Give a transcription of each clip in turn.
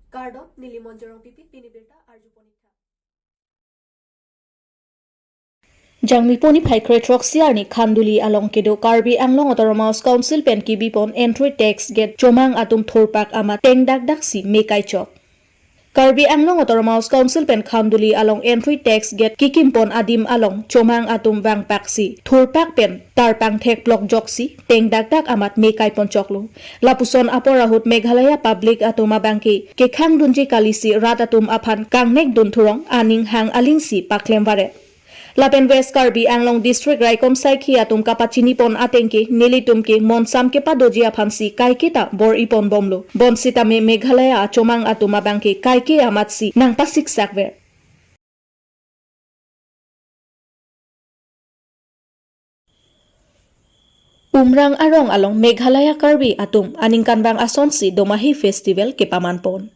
Kardop Nilimonjorong Pipi Pinibirta Arjuponika Jangmiponi Paikre Troxiarni Khanduli along Kedo Karbi Anglong Autonomous Council Penki Bipon Entry Tax Get Chomang Atum Thorpak Ama Tengdak Daksi Mekai Chok Karbi Anglong Autonomous Council Pen Khanduli along Entry Tax Get Kikimpon Adim along Chomang Atum Wang Paksi Thorpak Pen Tarpang Thek Blok Joksi Tengdak Dak Amat Mekai Pon Choklu Lapuson Aporahut Meghalaya Public Atuma Banki Kekhang Dunji Kalisi Rat Atum Aphan Kangnek Dunthurong Aning Hang Alingsi Paklemware Lapen West Karbi Anglong District Raikom Saiki atum kapachini pon atengke nilitumke monsam ke padojia phansi kaikita bor ipon bomlo bonsita me Meghalaya achomang atuma bangke kaike amatsi nang pasik sakwer Umrang arong along Meghalaya Karbi atum aningkan bang asonsi Domahi Festival ke pamanpon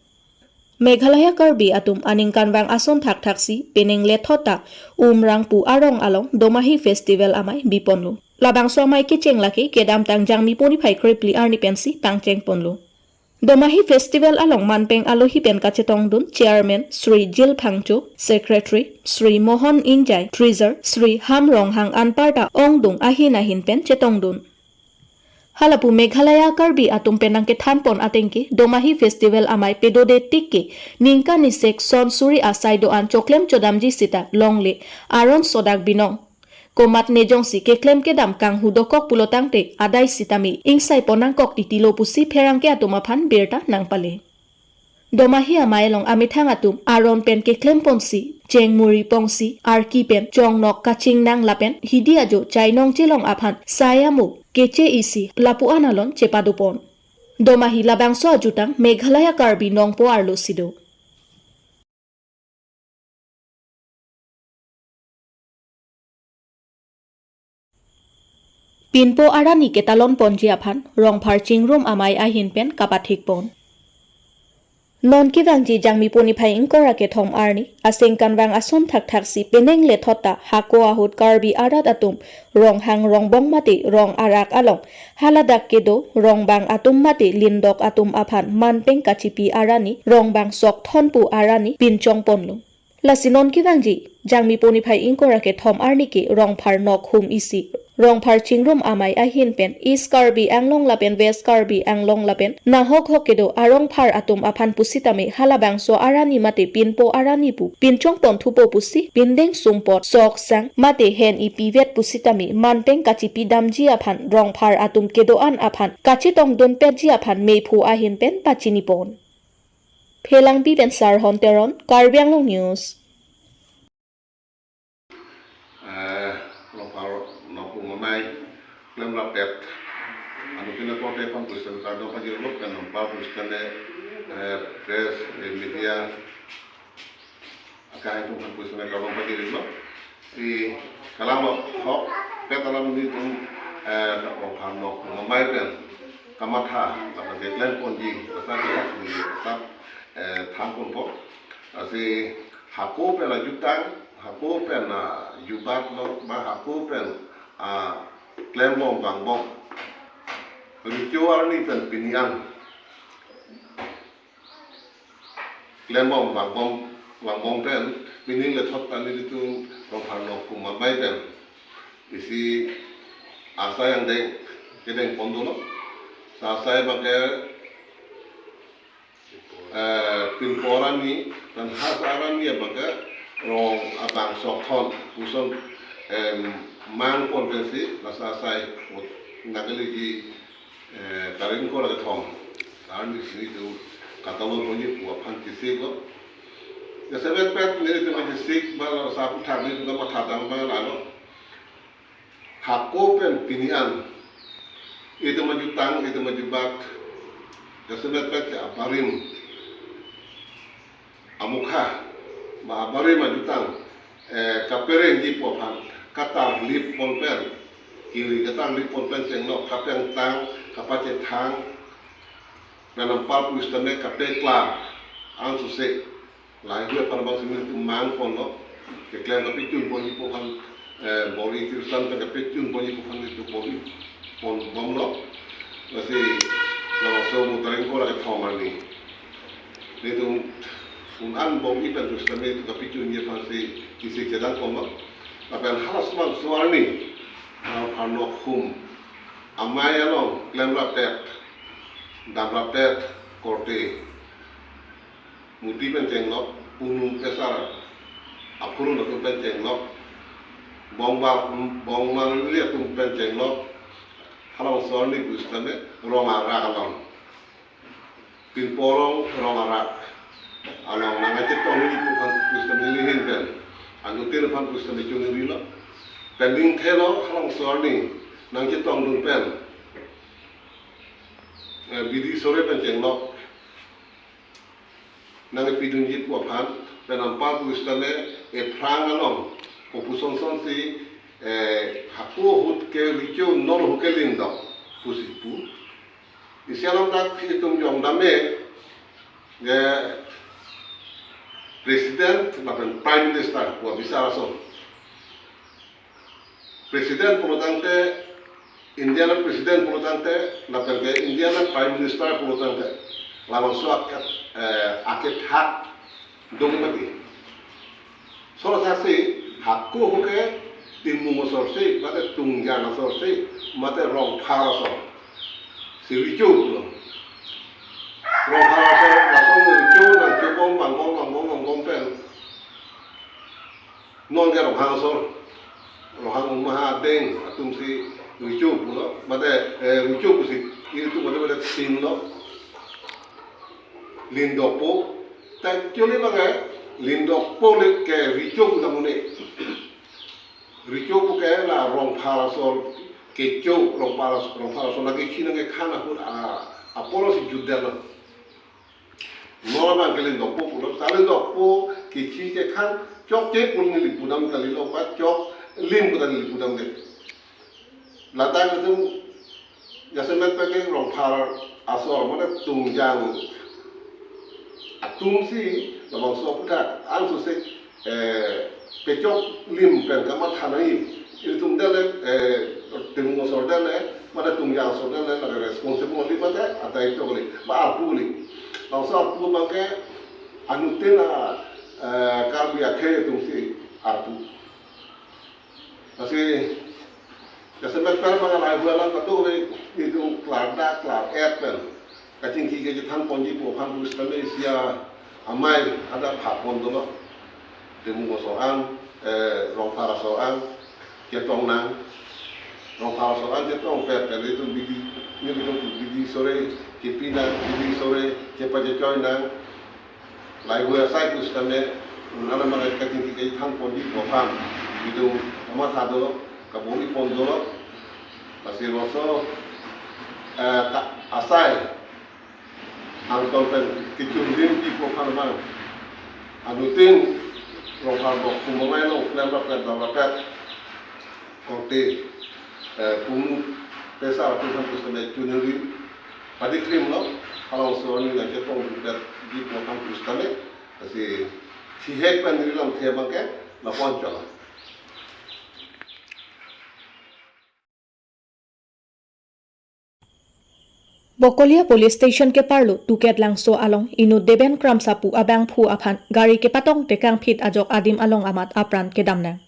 Meghalaya Karbi atum aningkan bang ason thak thaksi peneng lethota umrang pu arong along Domahi Festival amai biponlu labang swamai ke chenglaki kedam tang jangmi poni phai kripli arni pensi pangcheng ponlu Domahi Festival along manpeng alohi pen kachetong dun chairman Sri Jil Phangcho secretary Sri Mohan Injai treasurer Sri Hamrong Hang Anparta Ongdung ahin pen chetong dun Halapu Meghalaya Karbi atum penang ke thanpon atengke Domahi Festival amai pedode tikke ningka ni section suri asai doan choklem chodamji sita longle aron sodak binong komat nejong si keklem ke dam kang hudokok pulotang te adai sitami ingsai ponang kok titilo pusi pherang ke atuma phan berta nang pale Domahi amai long amithang atum aron pen keklem ponsi chengmuri pongsi arki pen chongnok kaching nang lapen hidia jo chainong chelong aphan sayamu Kece isi lapu analon cepadupon. Domahi labangso ajutang Meghalaya Karbi nongpo arlo sido. Pinpo arani ketalon ponji aphan rongphar chingrum amai ahin pen kapathik pon. Non kidangji jangmi poni phai ingkora ke thom arni aseng kanwang ason thak thaksi peneng le thota hako ahut Karbi arat atum rong hang rong bong mati rong arak along haladak kedo rong bang atum mati lindok atum aphan manpeng kachipi arani rong bang sok thonpu arani pinchong ponlu lasinon kidangji jangmi poni phai ingkora ke thom arni ke rong phar nok hum isi Rongphar chingrum amai ahin pen East Karbi Anglong lapen West Karbi Anglong lapen nahok hokedo arongphar atum aphan pusitame halabangso arani mate pinpo arani pu pinchong pon thupo pusi pindeng sumpot sok sang mate hen ipivet pusitame manpeng kachipi damji aphan rongphar atum kedoan aphan kachitong don peji aphan meipu ahin pen pachini pon Phelang bi pen sar honteron Karbi Anglong News Mai lem rapet anu kena kote pangkusan kado pajiluk kan publish kane press media akan itu pangkusan kado pajiluk si kalama hok petalam itu orang mamai kan kamatha apa deadline ponji asal ni asal thampun po si hako pela jutang hako pela jubat lo ba hako pela klembong bangbong ricuar ni pen pinian klembong bangbong pen pining le thot tani itu rongphar nok kuma bai pen isi asa yang deng kedeng pondono sa bagai pinporani dan hasarani ya bagai rong abang sokhon uson mang konvensi masa saya nagali di taring ko lagi thom tarni sini tu katalog punya buat pantisik lo ya sebab pet ni tu pantisik bal sapu thang ni tu mata dang bal lalu hako pen pinian itu majutang itu majubat ya sebab pet aparim amukha ma aparim majutang kapering di popan kata lip polpen kiri kata lip polpen cengno kapeng tang kapace tang nanam pal pustame kape klar ang suse lagi apa bang sini tu mang pono keklan kape cun poni pokan bori tirsan kape cun poni pokan itu bori pon bomlo masih langsung mutarin ko lagi thomani itu unan bom ipan terus kami itu kapicun dia pasti kisi kedang komak tapi halas mal suarni karena hum amaya long lemra pet damra pet korte muti pencenglok unu kesar apurun itu pencenglok bongmal lihat tu pencenglok halas suarni gustame ronga long pinporong ronga along nangajet tong ini bukan kustam nilihin kan anu telepon kustam itu nililo pending thelo halang sorni nangajet tong dun pen bidi sore penceng lok nangat pidun jit wapan penampak kustame prang along popuson son si hapu hut ke richo nol hukelin dok pusipu isialam tak hitung jong dame Presiden, bahkan Prime Minister, buat bisa langsung. Presiden pulutante, Indiana Presiden pulutante, bahkan ke Indiana Prime Minister pulutante. Lawan suak akit hak dong mati. Soal saksi hakku hoke timu sorsi, mata tungjana sorsi, mata rong parasol. Si ricu pulang. Rong parasol langsung ricu nang cebong bangkong pen. Non dia rong hang maha deng atum si ricu pulang. Mata ricu si itu mata sin lo. Lindopo, tak curi bagai lindopo le ke ricu pulang mune. Ricu bukan lah rong parasol kecoh rong parasol lagi kini ke kana pun apolo si judel. Normal kalian dopo pulau, kalian dopo kici ke kan cok je pun ni lipudam kali lo, pat cok lim pun lipudam deh. Latang itu jasad pakai rong parasol mana tungjang. Atum si lawang soputat, angsu se pecok lim pen kamar tanai itu tunggal tunggu sordel mana tungjang sordel ada responsibel lima teh atau itu kali, apa kali. Langsung aku pakai anutin Karbi Anglong itu si arpu. Masih kesempat per mengalami bulan itu itu kelar apple. Kacing kiki kita ponji pohan buskan Asia amai ada hapon dulu. Demu soal rong parasoal ketong nang rong parasoal ketong per itu bidi sore kipina bidi sore cepat coy nang lai gua sai kustame nana mana kacing kiki kita ponji pohan itu amat satu kabuli pon dulu masih rosso asai angkol pen kicung dim di pokan bang anutin rohal bok kumamai lo lembap kote pun pesa tu kan kusame junuri padi krim lo kalau soalnya lagi pun di pokan kusame kasi sihek pen di dalam tiap bangke lapon jalan. Bokolia Police Station ke parlo tuket lang so along inu deben kram sapu abang phu aphan gari ke patong tekang phit ajok adim along amat apran ke damna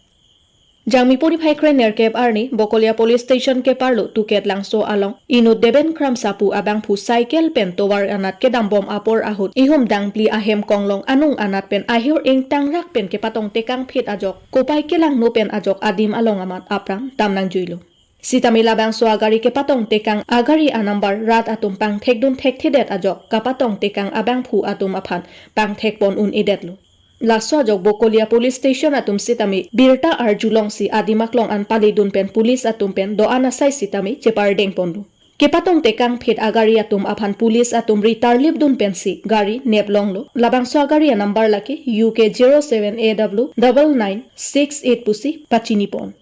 jangmi puri phai krener kep arni Bokolia Police Station ke parlo tuket lang so along inu deben kram sapu abang phu cycle pen towar anat ke dambom apor ahut ihum dangpli ahem konglong anung anat pen ahur ing tangrak pen ke patong tekang phit ajok kopai ke lang no pen ajok adim along amat apran tamnang juilo Sitami labang so agari ke patong tekang agari anambar rat atum pang thek dun thek thidet ajok kapatong tekang abang phu atum aphan pang thek pon un idetlu laso ajok Bokolia Police Station atum sitami birta ar julong si adimaklong an pali dun pen police atum pen do anasai sitami chepar deng ponlu ke patong tekang phet agari atum aphan police atum ritar lip dun pen si gari neplong lo labang so agari anambar laki UK 07AW 9968 pusi pachini pon